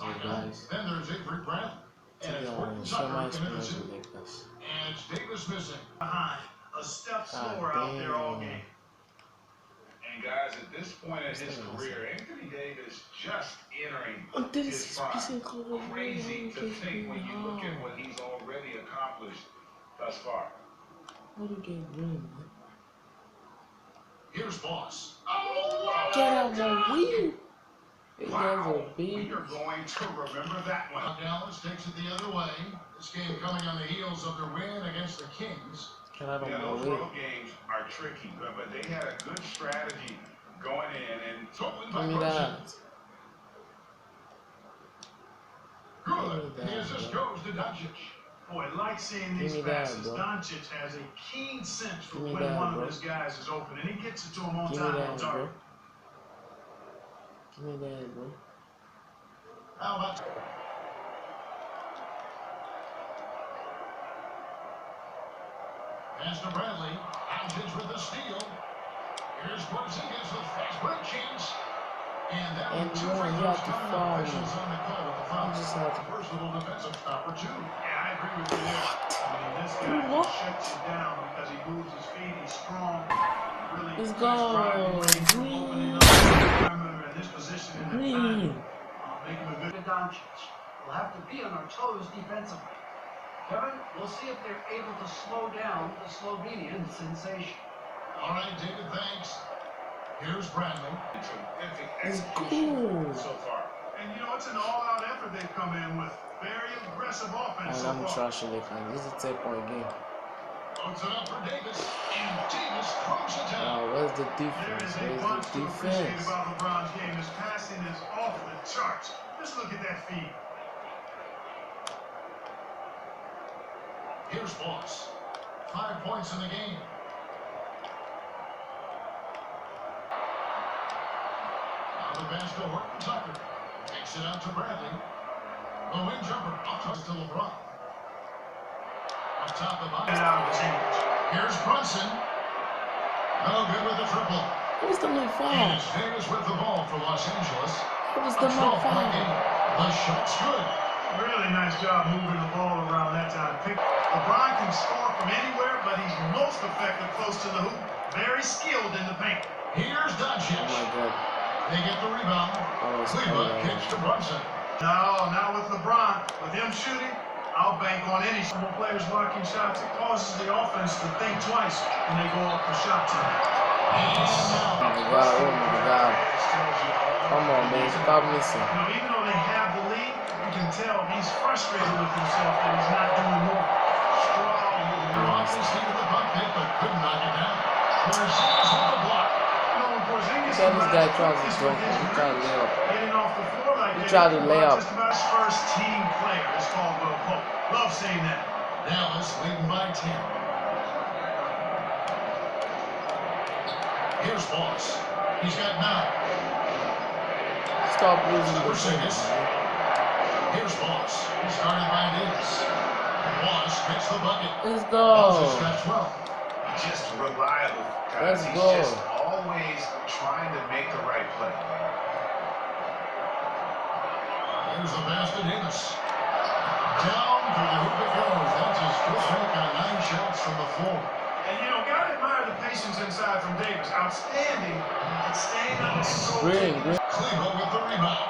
Hey guys, Then there's Avery Brown. And it's Horton show Tucker my in the experience city. with Lakers. And it's Davis missing. Behind. A step God slower out there all damn. game. And guys, at this point in his career, Anthony Davis just entering This his is prime. cool. Crazy to think when you look at what he's already accomplished thus far. How do you get green? Here's Boss. Get out my wheel! You guys Wow, are big. we are going to remember that one. Dallas takes it the other way. This game coming on the heels of their win against the Kings. Get out of Yeah, my those wheel. road games are tricky, but they had a good strategy going in and Give me that. Good. The assist goes to Doncic. Boy, like seeing these Give me that, passes. bro. Doncic has a keen sense for Give me when that, one bro. of his guys is open, and he gets it to him on Give me time that, on bro. target. Give me that, bro. How about pass to Bradley. Doncic with the steal. Here's Porzingis with fast break chance. And that And was two you free have throws to coming foul up. me. Officials on the call with the foul. You just have to. Personal defensive stopper too. Yeah, I agree with you there. I mean, this guy What? just shuts you down because he moves his feet. He's strong. Really Let's nice go. driving range, Green. opening up the perimeter in this position in the Green. time. Make him a good Doncic. We'll have to be on our toes defensively. Kevin, we'll see if they're able to slow down the Slovenian sensation. All right, David, thanks. Here's Bradley. terrific It's execution cool. so far. And you know, it's an all-out effort they've come in with. Very aggressive offense And I'm so far. trashing it, man. This is a 10-point game. Puts it up for Davis. And Davis throws it down. Now, where's the There defense? is a Where's bunch the to appreciate defense? about LeBron's game. His passing is off the charts. Just look at that feed. Here's Boss. 5 points in the game. Now the pass to Horton Tucker. Takes it out to Bradley. The wing jumper up to LeBron. Up top the box. Get out of his hands. Here's Brunson. No good with the triple. What was the no And foul? it's Davis with the ball for Los Angeles. What was A the no 12-point foul? game. The shot's good. Really nice job moving the ball around that time. LeBron can score from anywhere, but he's most effective close to the hoop. Very skilled in the paint. Here's Doncic. Oh my god. They get the rebound. Oh, it's Cleveland cool. kicks to Brunson. No, not with LeBron. With him shooting, I'll bank on any small players blocking shots. It causes the offense to think twice when they go up for shot time. Oh my god. Oh my god. Come on, man. Stop missing. You know, even though they have the lead, you can tell he's frustrated with himself that he's not doing more. Strong. Ross needed the buck hit, but couldn't knock it down. Porzingis with the block. You know, when Porzingis Tell this guy tries to is dunk. with his He tried to lay up. getting off the floor like He that, tried to lay up. just about his first team player is Caldwell Pope. Love seeing that. Dallas leading by 10. Here's Boss. He's got 9. Stop losing the Porzingis. man. Here's Boss. He's guarded by Davis. Boss gets the bucket. Let's Boss has go. got 12. Just reliable, guys. Let's He's go. just always trying to make the right play. Here's the pass to Davis. Down to the hoop it goes. That's his first make on 9 shots from the floor. And you know, gotta admire the patience inside from Davis. Outstanding at staying under control. Green, green. Cleveland with the rebound.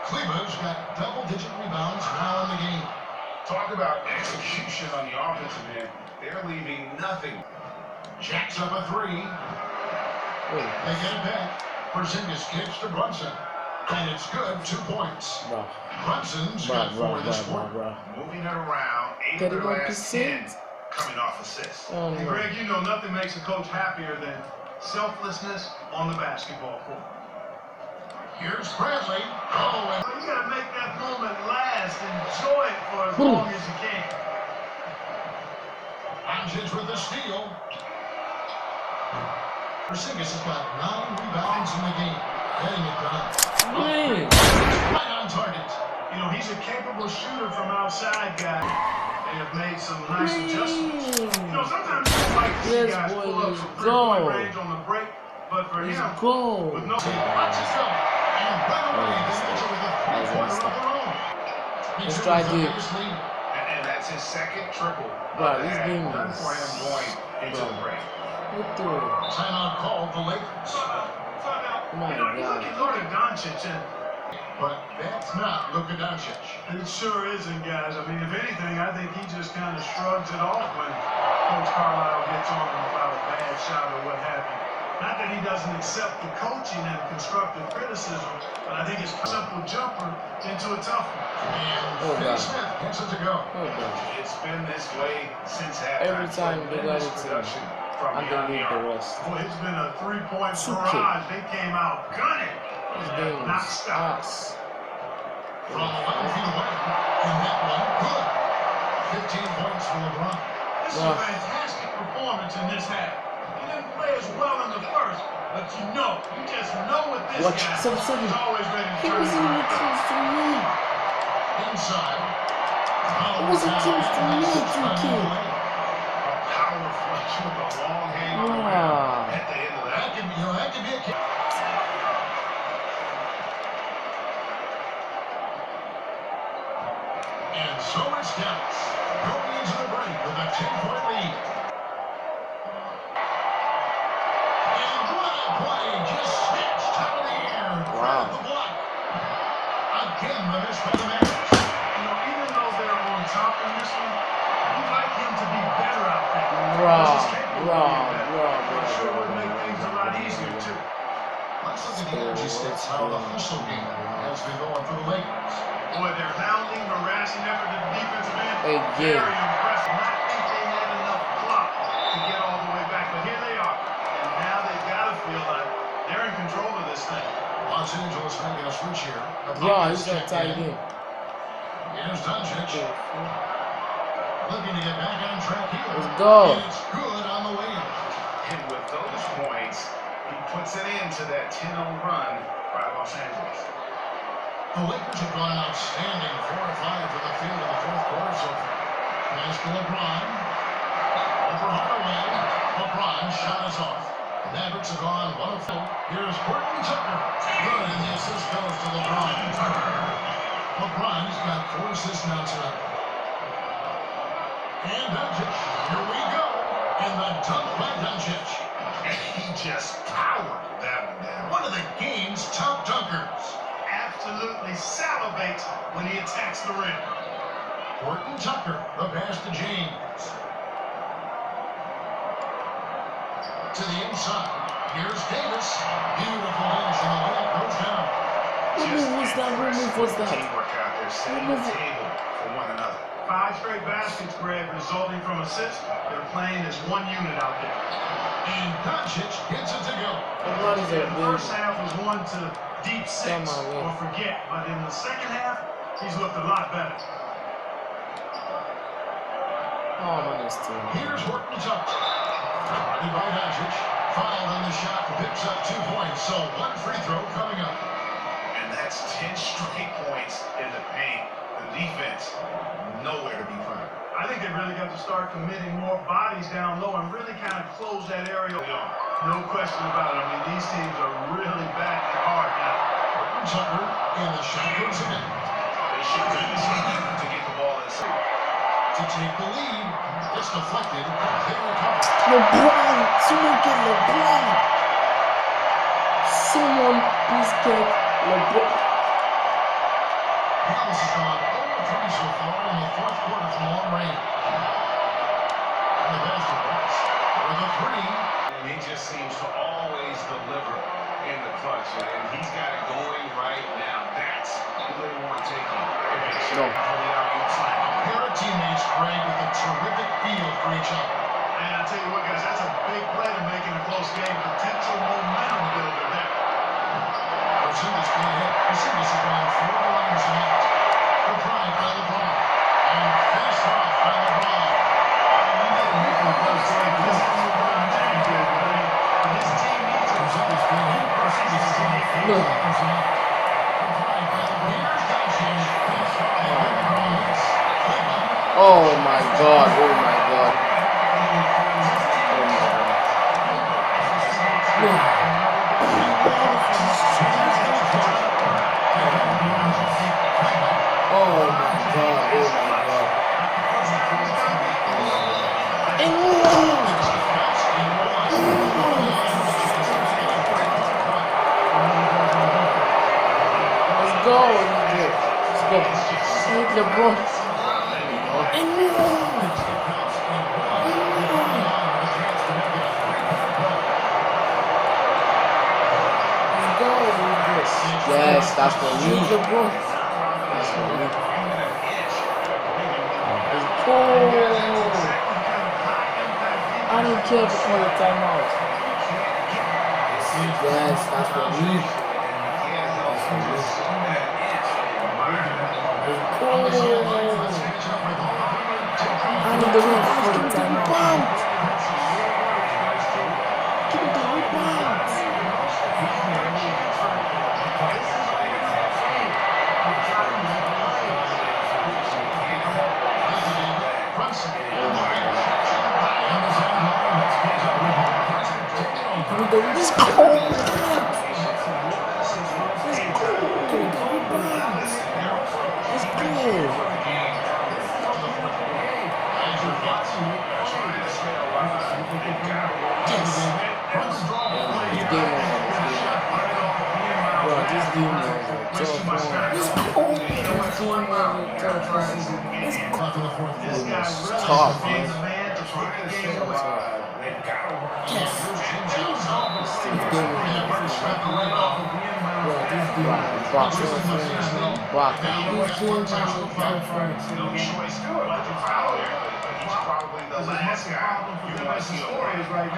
Cleveland's got double-digit rebounds now in the game. Talk about execution on the offensive end. They're leaving nothing. Jacks up a 3. Wait, They get it back. Porzingis kicks to Brunson. And it's good. 2 points. bro. Brunson's got 4 this quarter. Bro. Moving it around. 8 of their last 10 31%. coming off assists. Oh And no. Greg, you know nothing makes a coach happier than selflessness on the basketball court. Here's Bradley. Oh, and You gotta make that moment last. Enjoy it for as long as you can. Doncic with the steal. Porzingis has got 9 rebounds in the game. Getting it done. Green. Right on target. You know, he's a capable shooter from outside, guy. They have made some nice adjustments. You know, sometimes you don't like to see Yes, guys boy, pull up let's from go. three-point range on the break, but for Let's him, go. with no Watch it go. And And right away, they answer with a three-pointer of their own. Let's try deep. And that's his second triple. Bro, this game Done is... for him going into the break. What the... Timeout called the Lakers. My You look God. at Luka Doncic, and But that's not Luka Doncic. it sure isn't, guys. I mean, if anything, I think he just kind of shrugs it off when Coach Carlisle gets on him about a bad shot or what have you. Not that he doesn't accept the coaching and constructive criticism, but I think it's a simple jumper into a tough one. And Oh, Finney God. Smith gets it to go. Oh, God. It's been this way since halftime. Every time they got it to production from I'm beyond gonna the need the arc. rest. Boy, it's been a three-point Two barrage. They came out gunning. This game Not is stopped. ass. From 11 feet away. And that one, good. 15 points for LeBron. This is a fantastic performance in this half. He didn't play as well in the first, but you just know with this Watch, guy, 7-7. he's always ready to He turn wasn't it even around. close to me. Inside. It wasn't close to me, 2K. A power flush with a long hang on the Wow. ground at the end of that. That could be a kick. And so it's Dallas going into the break with a 10-point lead. And what a play, just snatched out of the air. Wow. Grabbed the block. Again, the miss by the Mavericks. Even though they're on top in this one, you'd like him to be better out there. Raw, Because he's capable of being better. raw. I'm sure it would make things a lot easier, too. Let's look at the energy stats, how the hustle game has been going for the Lakers. Boy, their hounding, harassing effort at the defensive end, Again. very impressive. I think they had enough clock to get all the way back, but here they are. And now they've got to feel like they're in control of this thing. Los Angeles making a switch here. Yeah, he's that tight end. Here's Doncic. Looking to get back on track here. Let's go. And it's good on the way in. And with those points, he puts it into that 10-0 run by Los Angeles. The Lakers have gone outstanding 4 or 5 from the field in the fourth quarter so far. Pass to LeBron. Over Hardaway. LeBron shot is off. The Mavericks have gone 1 of 4. Here's Horton Tucker. Good, and the assist goes to LeBron. LeBron's got 4 assists now tonight. And Doncic. Here we go. And the dunk by Doncic. He just powered that one down. One of the game's top dunkers. Absolutely salivates when he attacks the rim. Horton Tucker, the pass to James. To the inside. Here's Davis. Beautiful dish, and the layup goes down. What move was that? What move was that? Teamwork out there, setting the table for one another. 5 straight baskets, Greg, resulting from assists. They're playing as one unit out there. And Doncic gets it to go. LeBron is a The big... first half was one to deep 6 Come on, man. or forget, but in the second half, he's looked a lot better. Oh, man, it's too... Here's Horton Tucker. Guarded by Doncic. Fouled on the shot. Picks up 2 points. So 1 free throw coming up. And that's 10 straight points in the paint. The defense, nowhere to be found. I think they really got to start committing more bodies down low and really kind of close that area. No question about it. I mean, these teams are really backing hard now. Horton Tucker. And the shot goes in. They should continue to get the ball inside. To take the lead. It's deflected. They recover. LeBron! Someone get LeBron! Someone please get LeBron. Dallas has gone 0-3 so far in the fourth quarter from long range. And the basketballs with a 3. And he just seems to always deliver in the clutch. And he's got it going right now. That's who they want to take him. No. For the alley-oop slam. A pair of teammates, Greg, with a terrific feel for each other. And I tell you what, guys, that's a big play to make in a close game. Potential momentum builder there. Porzingis can hit. Porzingis has gone 4 runs tonight. The drive by LeBron. And face off by LeBron. His team needs him. Porzingis can hit. Porzingis has gone 4 runs tonight. The drive by LeBron. Here's Doncic. Face off by LeBron. Oh my God, oh my God. Oh my God. go. Let's go. Hit LeBron. Yes, that's what we need. That's what we need. Let's go. I don't care if it's called a timeout. Yes, that's what we need. That's what we need. Let's go. I need the rebound for the timeout. Give me the rebound. Let's go!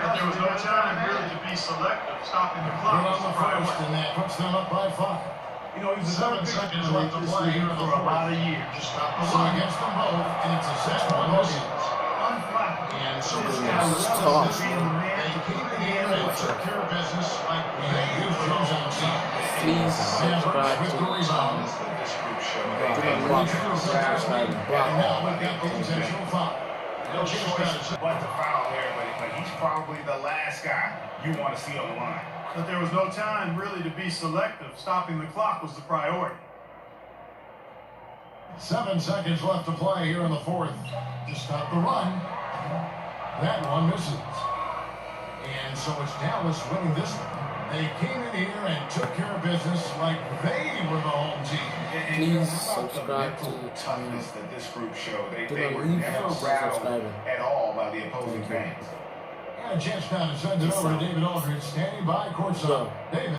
There was no time really to be selective, stopping the clock. And that puts them up by 5. You know, he's 7 seconds left to play here for a lot of years. Just stop the run against them both, and it's a second one. And so this guy was tough. They came in here and took care of business like they usually do. Please subscribe to the channel. And now we've got the intentional foul. No choice but to foul there, but he's probably the last guy you want to see on the line. But there was no time really to be selective. Stopping the clock was the priority. 7 seconds left to play here in the 4th. To stop the run. That one misses. And so it's Dallas winning this one. They came in here and took care of business like they were the home team. Please subscribe to the channel. That this group showed. They Do were not leave never without rattled subscribing. at all by the opposing fans. And a chance now to send it over to David Aldridge, standing by courtside. David.